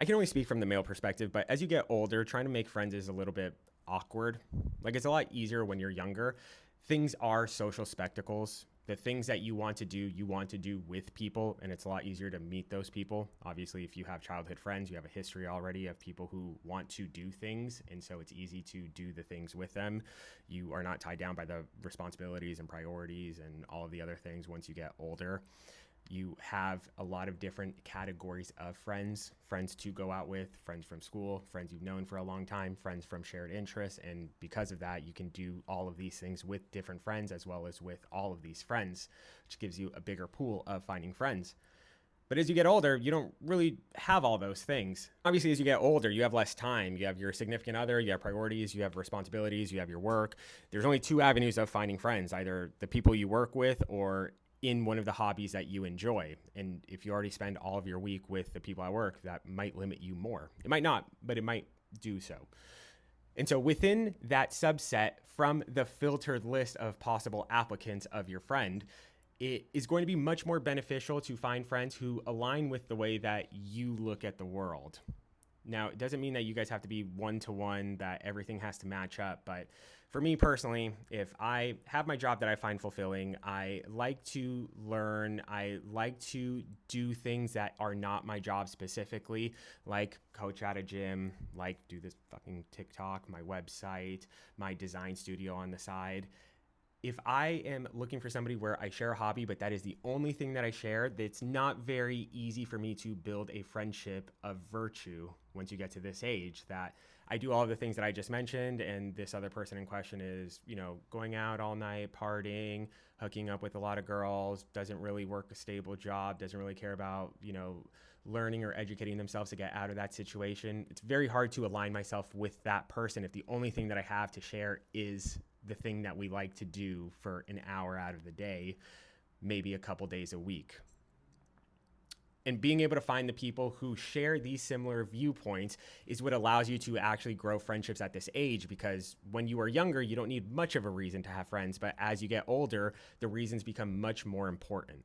I can only speak from the male perspective, but as you get older, trying to make friends is a little bit awkward. Like it's a lot easier when you're younger. Things are social spectacles. The things that you want to do with people, and it's a lot easier to meet those people. Obviously, if you have childhood friends, you have a history already of people who want to do things, and so it's easy to do the things with them. You are not tied down by the responsibilities and priorities and all of the other things once you get older. You have a lot of different categories of friends to go out with, friends from school, friends you've known for a long time, friends from shared interests. And because of that, you can do all of these things with different friends as well as with all of these friends, which gives you a bigger pool of finding friends. But as you get older, you don't really have all those things. Obviously, as you get older, you have less time. You have your significant other, you have priorities, you have responsibilities, you have your work. There's only two avenues of finding friends, either the people you work with or in one of the hobbies that you enjoy. And if you already spend all of your week with the people at work, that might limit you more. It might not, but it might do so. And so within that subset from the filtered list of possible applicants of your friend, it is going to be much more beneficial to find friends who align with the way that you look at the world. Now, it doesn't mean that you guys have to be one to one, that everything has to match up. But for me personally, if I have my job that I find fulfilling, I like to learn, I like to do things that are not my job specifically, like coach at a gym, like do this fucking TikTok, my website, my design studio on the side. If I am looking for somebody where I share a hobby, but that is the only thing that I share, it's not very easy for me to build a friendship of virtue once you get to this age. That I do all of the things that I just mentioned, and this other person in question is, going out all night, partying, hooking up with a lot of girls, doesn't really work a stable job, doesn't really care about, learning or educating themselves to get out of that situation. It's very hard to align myself with that person if the only thing that I have to share is the thing that we like to do for an hour out of the day, maybe a couple days a week. And being able to find the people who share these similar viewpoints is what allows you to actually grow friendships at this age, because when you are younger, you don't need much of a reason to have friends. But as you get older, the reasons become much more important.